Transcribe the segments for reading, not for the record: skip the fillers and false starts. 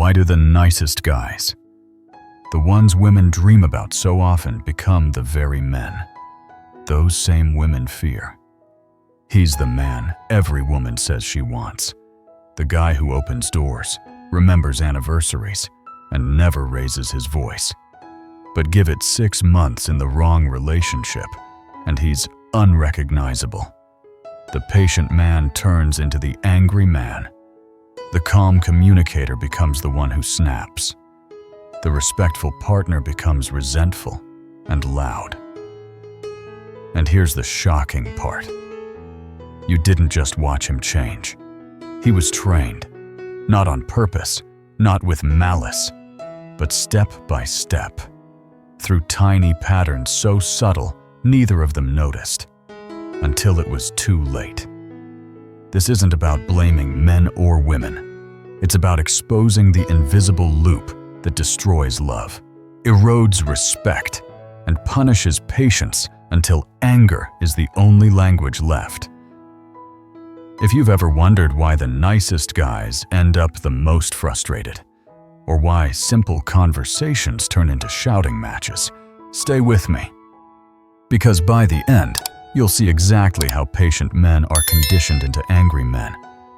Why do the nicest guys, the ones women dream about so often, become the very men those same women fear? He's the man every woman says she wants. The guy who opens doors, remembers anniversaries, and never raises his voice. But give it 6 months in the wrong relationship, and he's unrecognizable. The patient man turns into the angry man. The calm communicator becomes the one who snaps. The respectful partner becomes resentful and loud. And here's the shocking part. You didn't just watch him change. He was trained, not on purpose, not with malice, but step by step, through tiny patterns so subtle neither of them noticed, until it was too late. This isn't about blaming men or women. It's about exposing the invisible loop that destroys love, erodes respect, and punishes patience until anger is the only language left. If you've ever wondered why the nicest guys end up the most frustrated, or why simple conversations turn into shouting matches, stay with me. Because by the end, you'll see exactly how patient men are conditioned into angry men,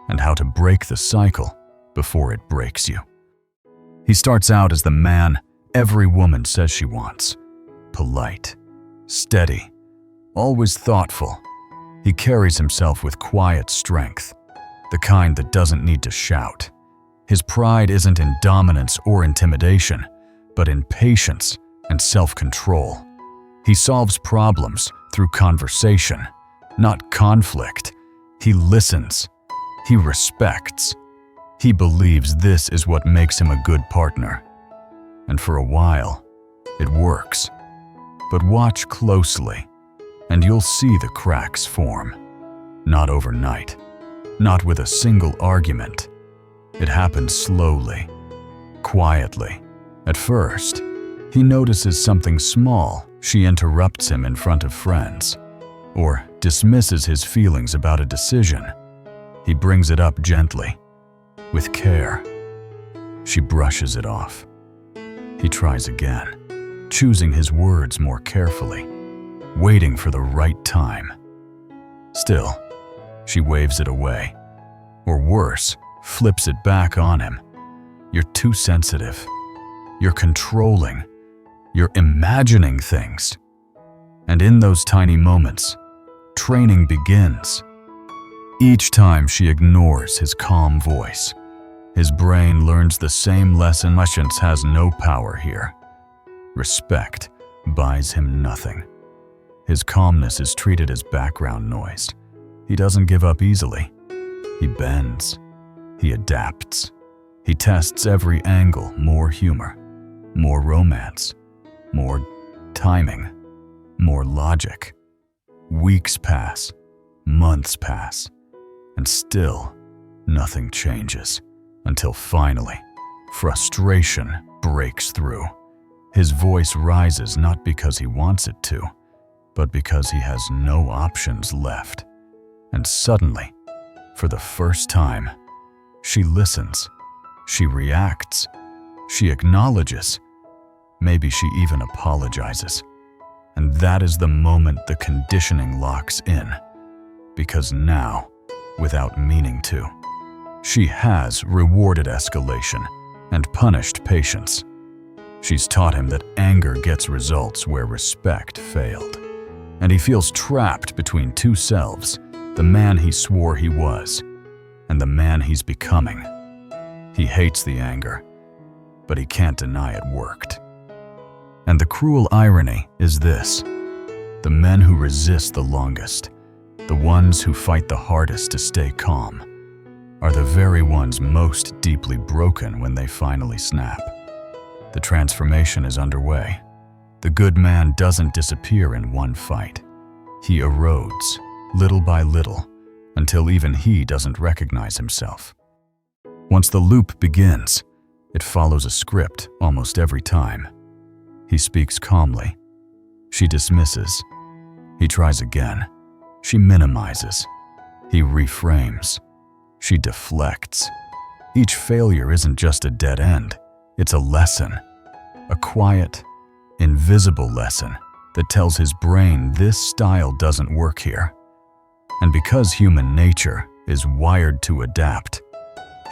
and how to break the cycle before it breaks you. He starts out as the man every woman says she wants. Polite, steady, always thoughtful. He carries himself with quiet strength, the kind that doesn't need to shout. His pride isn't in dominance or intimidation, but in patience and self-control. He solves problems through conversation, not conflict. He listens. He respects. He believes this is what makes him a good partner. And for a while, it works. But watch closely, and you'll see the cracks form. Not overnight, not with a single argument. It happens slowly, quietly. At first, he notices something small. She interrupts him in front of friends, or dismisses his feelings about a decision. He brings it up gently, with care. She brushes it off. He tries again, choosing his words more carefully, waiting for the right time. Still, she waves it away, or worse, flips it back on him. You're too sensitive. You're controlling. You're imagining things. And in those tiny moments, training begins. Each time she ignores his calm voice, his brain learns the same lesson. Patience has no power here. Respect buys him nothing. His calmness is treated as background noise. He doesn't give up easily. He bends. He adapts. He tests every angle. More humor, more romance, more timing, more logic. Weeks pass, months pass, and still nothing changes until finally, frustration breaks through. His voice rises not because he wants it to, but because he has no options left. And suddenly, for the first time, she listens. She reacts. She acknowledges. Maybe she even apologizes. And that is the moment the conditioning locks in. Because now, without meaning to, she has rewarded escalation and punished patience. She's taught him that anger gets results where respect failed. And he feels trapped between two selves, the man he swore he was and the man he's becoming. He hates the anger, but he can't deny it worked. And the cruel irony is this: the men who resist the longest, the ones who fight the hardest to stay calm, are the very ones most deeply broken when they finally snap. The transformation is underway. The good man doesn't disappear in one fight. He erodes, little by little, until even he doesn't recognize himself. Once the loop begins, it follows a script almost every time. He speaks calmly. She dismisses. He tries again. She minimizes. He reframes. She deflects. Each failure isn't just a dead end, it's a lesson. A quiet, invisible lesson that tells his brain this style doesn't work here. And because human nature is wired to adapt,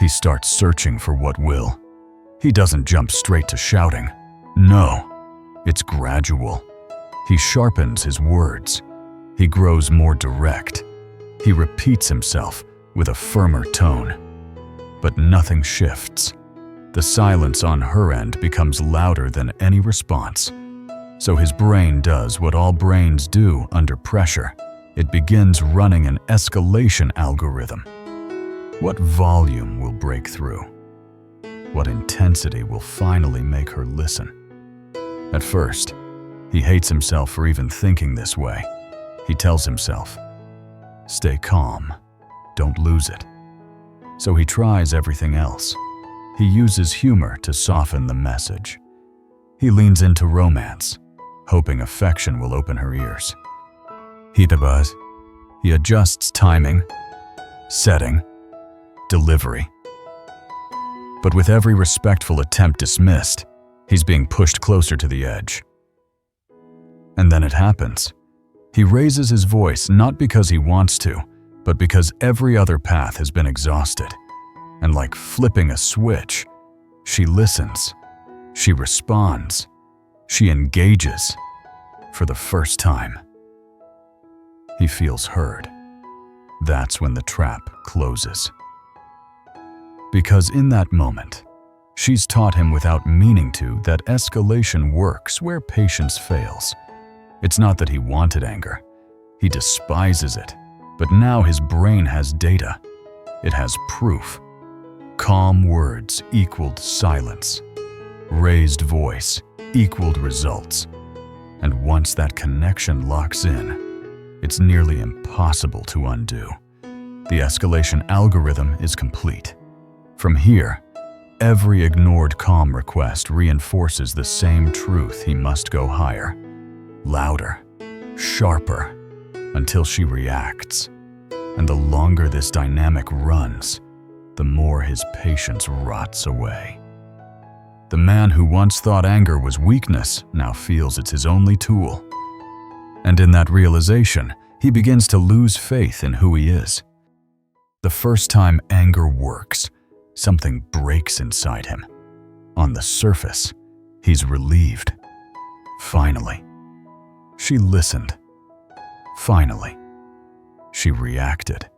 he starts searching for what will. He doesn't jump straight to shouting. No, it's gradual. He sharpens his words. He grows more direct. He repeats himself with a firmer tone. But nothing shifts. The silence on her end becomes louder than any response. So his brain does what all brains do under pressure. It begins running an escalation algorithm. What volume will break through? What intensity will finally make her listen? At first, he hates himself for even thinking this way. He tells himself, "Stay calm, don't lose it." So he tries everything else. He uses humor to soften the message. He leans into romance, hoping affection will open her ears. He adjusts timing, setting, delivery. But with every respectful attempt dismissed, he's being pushed closer to the edge. And then it happens. He raises his voice not because he wants to, but because every other path has been exhausted. And like flipping a switch, she listens, she responds, she engages for the first time. He feels heard. That's when the trap closes. Because in that moment, she's taught him without meaning to that escalation works where patience fails. It's not that he wanted anger. He despises it. But now his brain has data. It has proof. Calm words equaled silence. Raised voice equaled results. And once that connection locks in, it's nearly impossible to undo. The escalation algorithm is complete. From here, every ignored calm request reinforces the same truth: he must go higher, louder, sharper, until she reacts. And the longer this dynamic runs, the more his patience rots away. The man who once thought anger was weakness now feels it's his only tool. And in that realization, he begins to lose faith in who he is. The first time anger works, something breaks inside him. On the surface, he's relieved. Finally. She listened. Finally. She reacted.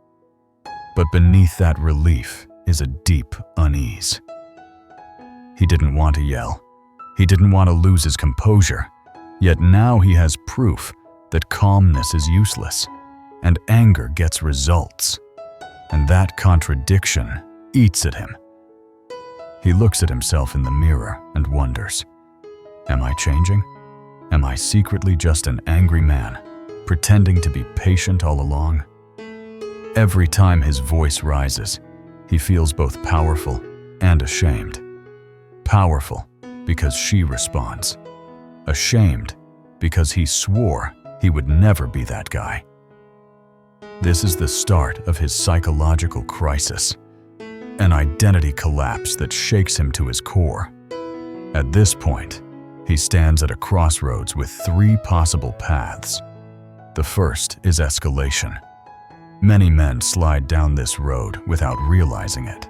But beneath that relief is a deep unease. He didn't want to yell. He didn't want to lose his composure. Yet now he has proof that calmness is useless, and anger gets results. And that contradiction eats at him. He looks at himself in the mirror and wonders, am I changing? Am I secretly just an angry man, pretending to be patient all along? Every time his voice rises, he feels both powerful and ashamed. Powerful because she responds. Ashamed because he swore he would never be that guy. This is the start of his psychological crisis, an identity collapse that shakes him to his core. At this point, he stands at a crossroads with three possible paths. The first is escalation. Many men slide down this road without realizing it.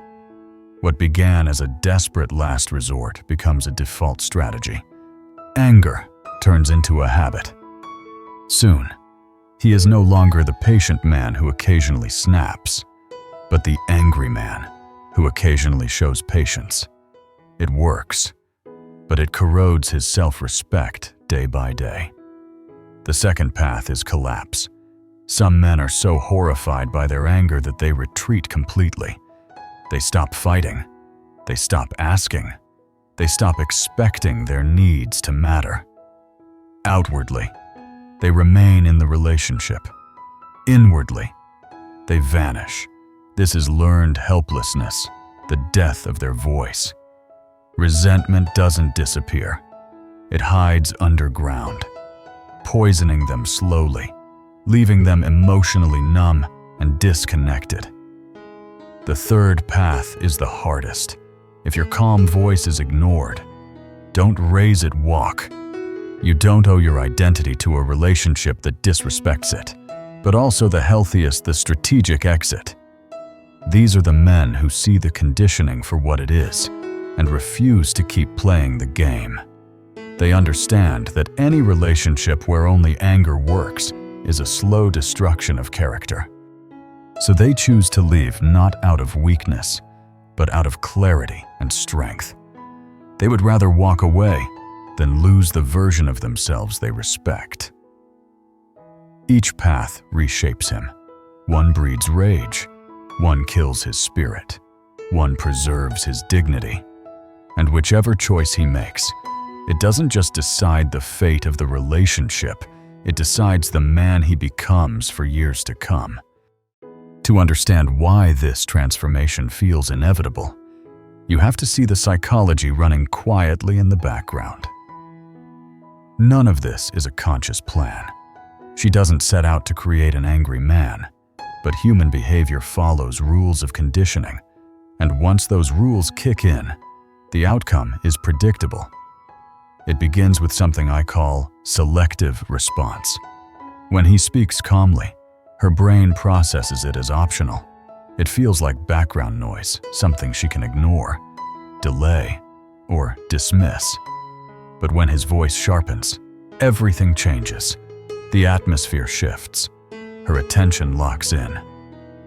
What began as a desperate last resort becomes a default strategy. Anger turns into a habit. Soon, he is no longer the patient man who occasionally snaps, but the angry man who occasionally shows patience. It works, but it corrodes his self-respect day by day. The second path is collapse. Some men are so horrified by their anger that they retreat completely. They stop fighting. They stop asking. They stop expecting their needs to matter. Outwardly, they remain in the relationship. Inwardly, they vanish. This is learned helplessness, the death of their voice. Resentment doesn't disappear. It hides underground, poisoning them slowly, leaving them emotionally numb and disconnected. The third path is the hardest. If your calm voice is ignored, don't raise it, walk. You don't owe your identity to a relationship that disrespects it, but also the healthiest, the strategic exit. These are the men who see the conditioning for what it is and refuse to keep playing the game. They understand that any relationship where only anger works is a slow destruction of character. So they choose to leave not out of weakness, but out of clarity and strength. They would rather walk away than lose the version of themselves they respect. Each path reshapes him. One breeds rage, one kills his spirit, one preserves his dignity. And whichever choice he makes, it doesn't just decide the fate of the relationship, it decides the man he becomes for years to come. To understand why this transformation feels inevitable, you have to see the psychology running quietly in the background. None of this is a conscious plan. She doesn't set out to create an angry man, but human behavior follows rules of conditioning, and once those rules kick in, the outcome is predictable. It begins with something I call selective response. When he speaks calmly, her brain processes it as optional. It feels like background noise, something she can ignore, delay, or dismiss. But when his voice sharpens, everything changes. The atmosphere shifts. Her attention locks in.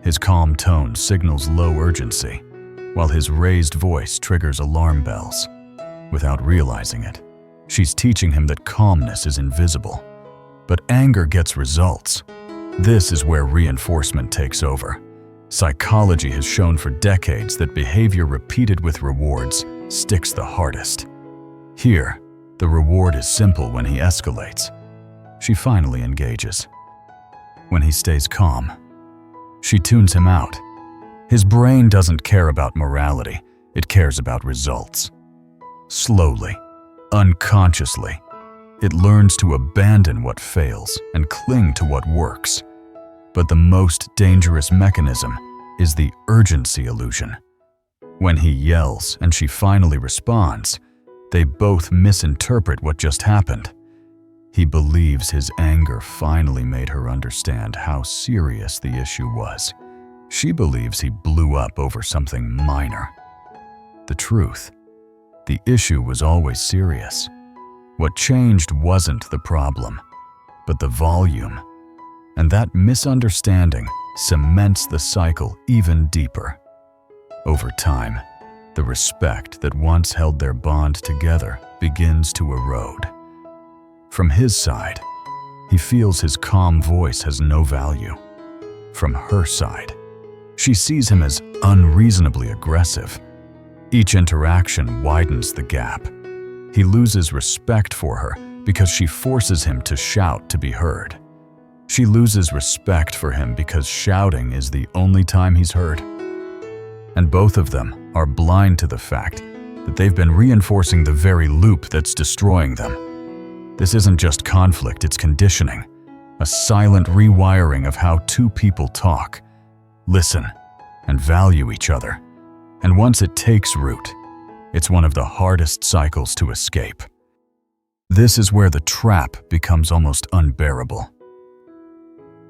His calm tone signals low urgency, while his raised voice triggers alarm bells. Without realizing it, she's teaching him that calmness is invisible. But anger gets results. This is where reinforcement takes over. Psychology has shown for decades that behavior repeated with rewards sticks the hardest. Here, the reward is simple when he escalates. She finally engages. When he stays calm, she tunes him out. His brain doesn't care about morality, it cares about results. Slowly, unconsciously, it learns to abandon what fails and cling to what works. But the most dangerous mechanism is the urgency illusion. When he yells and she finally responds, they both misinterpret what just happened. He believes his anger finally made her understand how serious the issue was. She believes he blew up over something minor. The truth, the issue was always serious. What changed wasn't the problem, but the volume. And that misunderstanding cements the cycle even deeper. Over time, the respect that once held their bond together begins to erode. From his side, he feels his calm voice has no value. From her side, she sees him as unreasonably aggressive. Each interaction widens the gap. He loses respect for her because she forces him to shout to be heard. She loses respect for him because shouting is the only time he's heard. And both of them are blind to the fact that they've been reinforcing the very loop that's destroying them. This isn't just conflict, it's conditioning, a silent rewiring of how two people talk, listen, and value each other. And once it takes root, it's one of the hardest cycles to escape. This is where the trap becomes almost unbearable.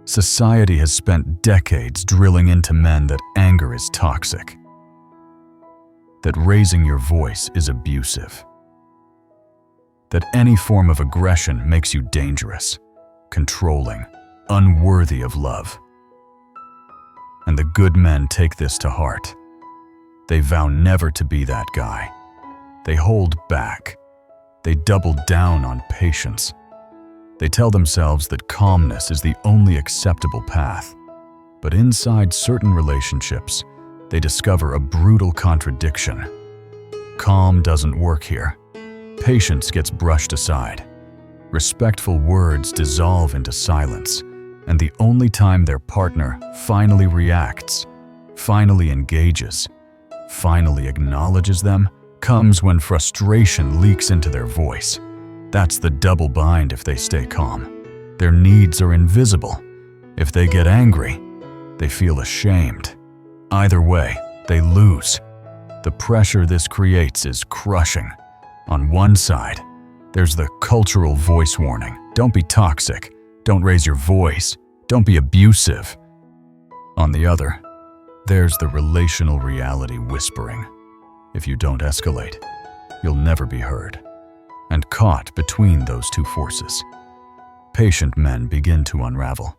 Society has spent decades drilling into men that anger is toxic, that raising your voice is abusive, that any form of aggression makes you dangerous, controlling, unworthy of love. And the good men take this to heart. They vow never to be that guy. They hold back. They double down on patience. They tell themselves that calmness is the only acceptable path. But inside certain relationships, they discover a brutal contradiction. Calm doesn't work here. Patience gets brushed aside. Respectful words dissolve into silence, and the only time their partner finally reacts, finally engages, finally acknowledges them, comes when frustration leaks into their voice. That's the double bind if they stay calm. Their needs are invisible. If they get angry, they feel ashamed, Either way, they lose. The pressure this creates is crushing. On one side, there's the cultural voice warning. Don't be toxic. Don't raise your voice. Don't be abusive. On the other, there's the relational reality whispering. If you don't escalate, you'll never be heard. And caught between those two forces, patient men begin to unravel.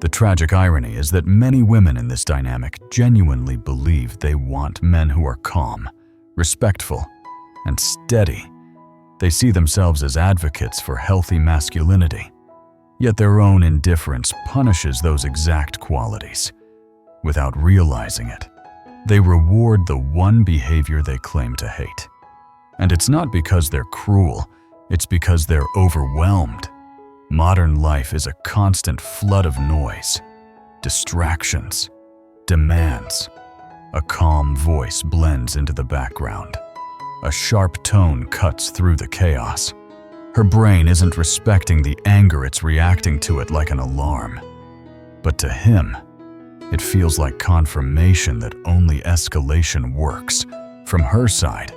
The tragic irony is that many women in this dynamic genuinely believe they want men who are calm, respectful, and steady. They see themselves as advocates for healthy masculinity, yet their own indifference punishes those exact qualities. Without realizing it, they reward the one behavior they claim to hate. And it's not because they're cruel, it's because they're overwhelmed. Modern life is a constant flood of noise, distractions, demands. A calm voice blends into the background. A sharp tone cuts through the chaos. Her brain isn't respecting the anger, it's reacting to it like an alarm. But to him, it feels like confirmation that only escalation works. From her side,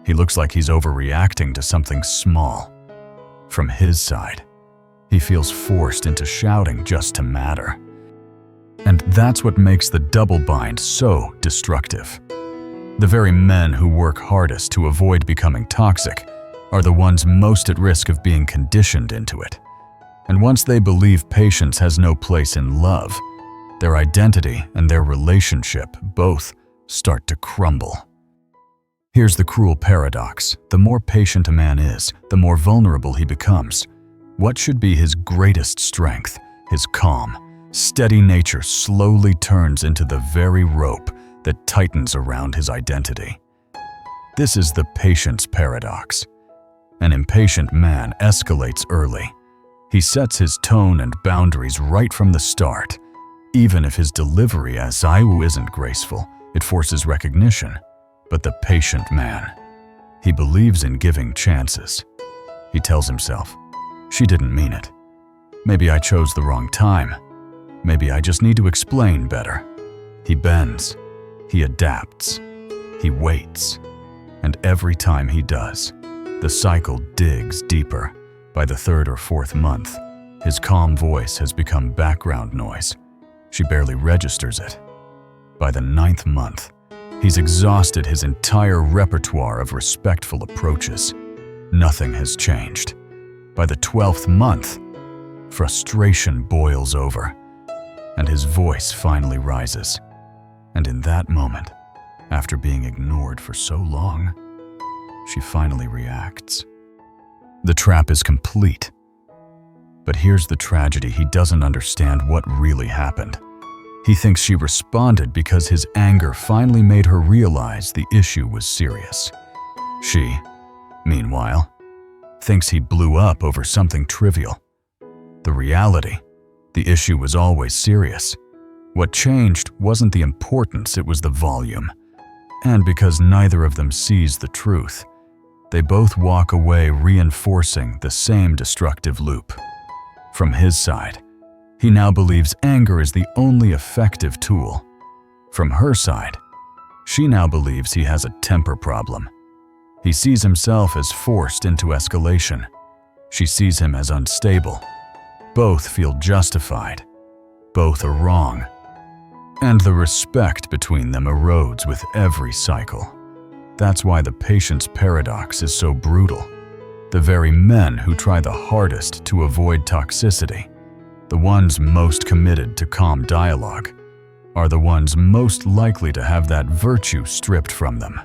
he looks like he's overreacting to something small. From his side, he feels forced into shouting just to matter. And that's what makes the double bind so destructive. The very men who work hardest to avoid becoming toxic are the ones most at risk of being conditioned into it. And once they believe patience has no place in love, their identity and their relationship both start to crumble. Here's the cruel paradox. The more patient a man is, the more vulnerable he becomes. What should be his greatest strength, his calm, steady nature, slowly turns into the very rope that tightens around his identity. This is the patience paradox. An impatient man escalates early. He sets his tone and boundaries right from the start. Even if his delivery as Aiwu isn't graceful, it forces recognition. But the patient man, he believes in giving chances. He tells himself, she didn't mean it. Maybe I chose the wrong time. Maybe I just need to explain better. He bends, he adapts, he waits. And every time he does, the cycle digs deeper. By the third or fourth month, his calm voice has become background noise. She barely registers it. By the 9th month, he's exhausted his entire repertoire of respectful approaches. Nothing has changed. By the 12th month, frustration boils over, and his voice finally rises. And in that moment, after being ignored for so long, she finally reacts. The trap is complete. But here's the tragedy: he doesn't understand what really happened. He thinks she responded because his anger finally made her realize the issue was serious. She, meanwhile, thinks he blew up over something trivial. The reality, the issue was always serious. What changed wasn't the importance, it was the volume. And because neither of them sees the truth, they both walk away reinforcing the same destructive loop. From his side, he now believes anger is the only effective tool. From her side, she now believes he has a temper problem. He sees himself as forced into escalation. She sees him as unstable. Both feel justified. Both are wrong. And the respect between them erodes with every cycle. That's why the patience paradox is so brutal. The very men who try the hardest to avoid toxicity, the ones most committed to calm dialogue, are the ones most likely to have that virtue stripped from them.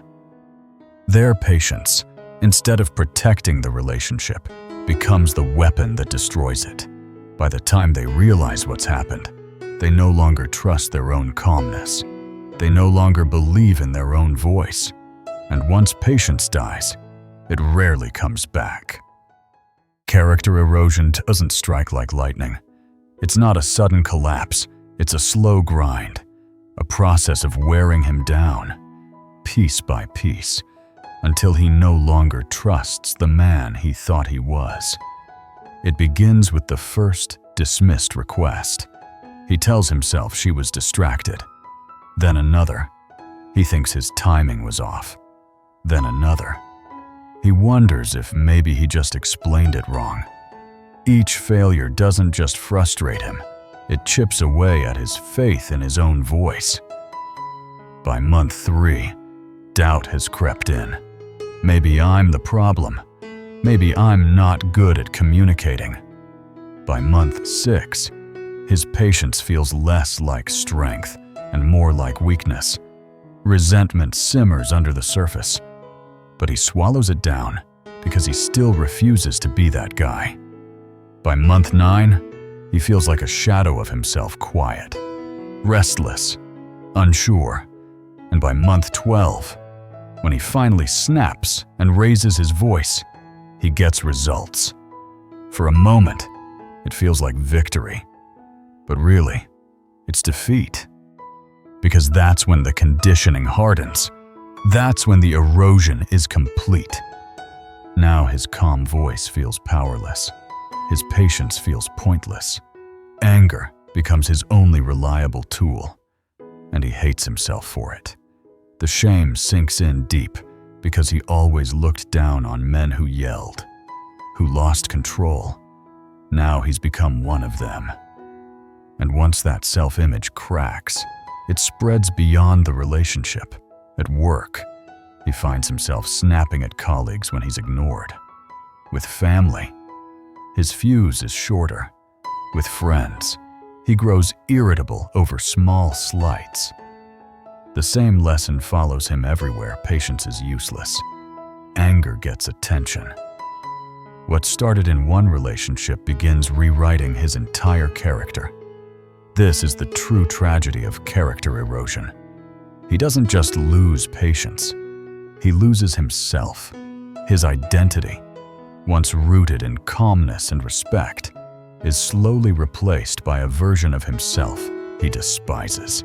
Their patience, instead of protecting the relationship, becomes the weapon that destroys it. By the time they realize what's happened, they no longer trust their own calmness. They no longer believe in their own voice. And once patience dies, it rarely comes back. Character erosion doesn't strike like lightning. It's not a sudden collapse, it's a slow grind, a process of wearing him down, piece by piece, until he no longer trusts the man he thought he was. It begins with the first dismissed request. He tells himself she was distracted. Then another. He thinks his timing was off. Then another. He wonders if maybe he just explained it wrong. Each failure doesn't just frustrate him, it chips away at his faith in his own voice. By month 3, doubt has crept in. Maybe I'm the problem. Maybe I'm not good at communicating. By month 6, his patience feels less like strength and more like weakness. Resentment simmers under the surface, but he swallows it down because he still refuses to be that guy. By month 9, he feels like a shadow of himself, quiet, restless, unsure. And by month 12, when he finally snaps and raises his voice, he gets results. For a moment, it feels like victory. But really, it's defeat. Because that's when the conditioning hardens. That's when the erosion is complete. Now his calm voice feels powerless. His patience feels pointless. Anger becomes his only reliable tool, and he hates himself for it. The shame sinks in deep because he always looked down on men who yelled, who lost control. Now he's become one of them. And once that self-image cracks, it spreads beyond the relationship. At work, he finds himself snapping at colleagues when he's ignored. With family, his fuse is shorter. With friends, he grows irritable over small slights. The same lesson follows him everywhere. Patience is useless. Anger gets attention. What started in one relationship begins rewriting his entire character. This is the true tragedy of character erosion. He doesn't just lose patience. He loses himself, his identity. Once rooted in calmness and respect, is slowly replaced by a version of himself he despises.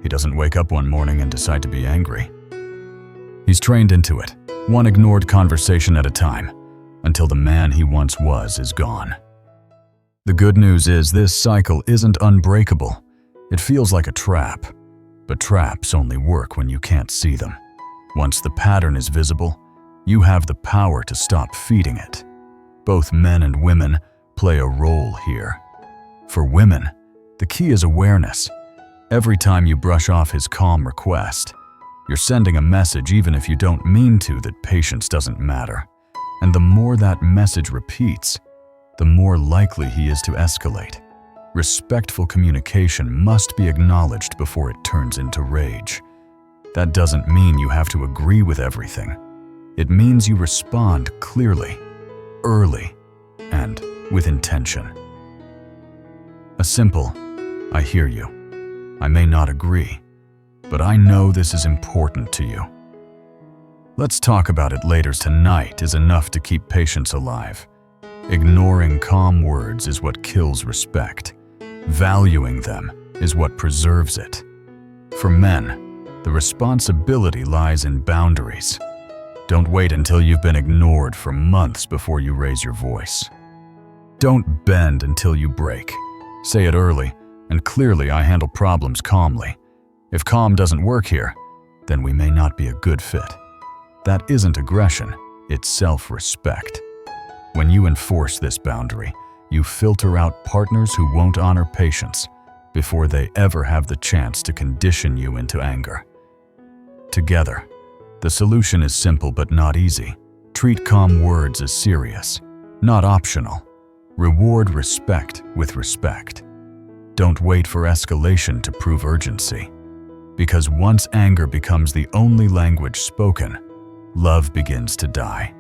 He doesn't wake up one morning and decide to be angry. He's trained into it, one ignored conversation at a time, until the man he once was is gone. The good news is this cycle isn't unbreakable. It feels like a trap, but traps only work when you can't see them. Once the pattern is visible, you have the power to stop feeding it. Both men and women play a role here. For women, the key is awareness. Every time you brush off his calm request, you're sending a message, even if you don't mean to, that patience doesn't matter. And the more that message repeats, the more likely he is to escalate. Respectful communication must be acknowledged before it turns into rage. That doesn't mean you have to agree with everything. It means you respond clearly, early, and with intention. A simple, "I hear you. I may not agree, but I know this is important to you. Let's talk about it later tonight" is enough to keep patience alive. Ignoring calm words is what kills respect. Valuing them is what preserves it. For men, the responsibility lies in boundaries. Don't wait until you've been ignored for months before you raise your voice. Don't bend until you break. Say it early and clearly. "I handle problems calmly." If calm doesn't work here, then we may not be a good fit. That isn't aggression, it's self-respect. When you enforce this boundary, you filter out partners who won't honor patience before they ever have the chance to condition you into anger. Together, the solution is simple but not easy. Treat calm words as serious, not optional. Reward respect with respect. Don't wait for escalation to prove urgency. Because once anger becomes the only language spoken, love begins to die.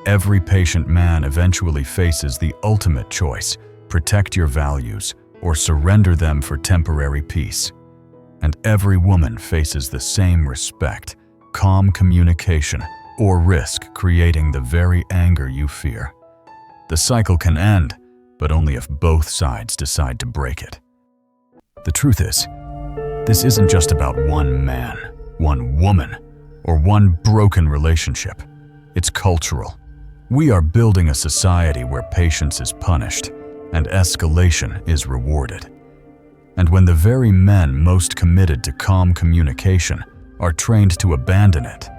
Every patient man eventually faces the ultimate choice: protect your values or surrender them for temporary peace. And every woman faces the same: respect, calm communication, or risk creating the very anger you fear. The cycle can end, but only if both sides decide to break it. The truth is, this isn't just about one man, one woman, or one broken relationship. It's cultural. We are building a society where patience is punished and escalation is rewarded. And when the very men most committed to calm communication are trained to abandon it,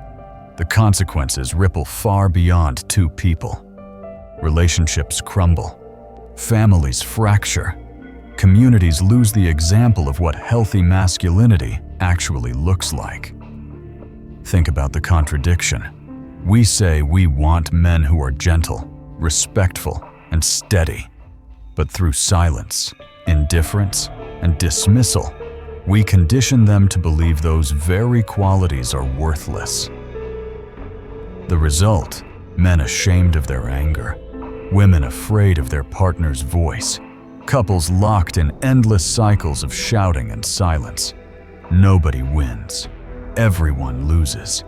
the consequences ripple far beyond two people. Relationships crumble, families fracture, communities lose the example of what healthy masculinity actually looks like. Think about the contradiction. We say we want men who are gentle, respectful, and steady, but through silence, indifference, and dismissal, we condition them to believe those very qualities are worthless. The result, men ashamed of their anger, women afraid of their partner's voice, couples locked in endless cycles of shouting and silence. Nobody wins. Everyone loses.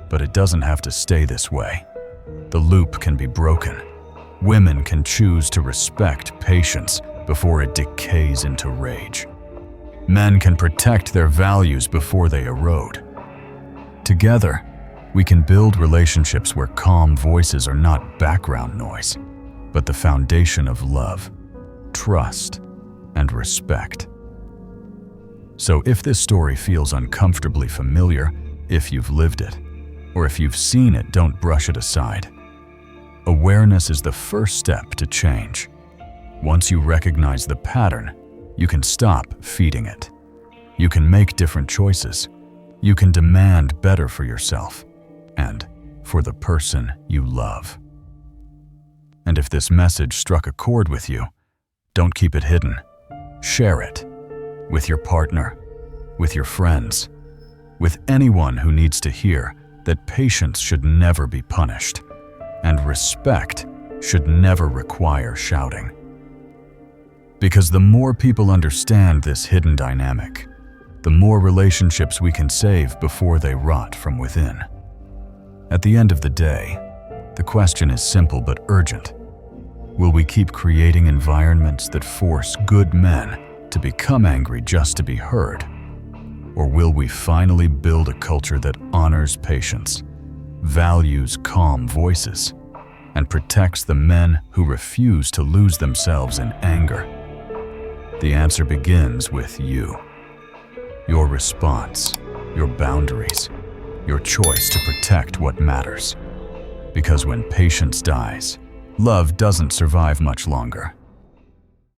But it doesn't have to stay this way. The loop can be broken. Women can choose to respect patience before it decays into rage. Men can protect their values before they erode. Together, we can build relationships where calm voices are not background noise, but the foundation of love, trust, and respect. So if this story feels uncomfortably familiar, if you've lived it, or if you've seen it, don't brush it aside. Awareness is the first step to change. Once you recognize the pattern, you can stop feeding it. You can make different choices. You can demand better for yourself and for the person you love. And if this message struck a chord with you, don't keep it hidden. Share it with your partner, with your friends, with anyone who needs to hear that patience should never be punished and respect should never require shouting. Because the more people understand this hidden dynamic, the more relationships we can save before they rot from within. At the end of the day, the question is simple but urgent. Will we keep creating environments that force good men to become angry just to be heard? Or will we finally build a culture that honors patience, values calm voices, and protects the men who refuse to lose themselves in anger? The answer begins with you. Your response, your boundaries, your choice to protect what matters. Because when patience dies, love doesn't survive much longer.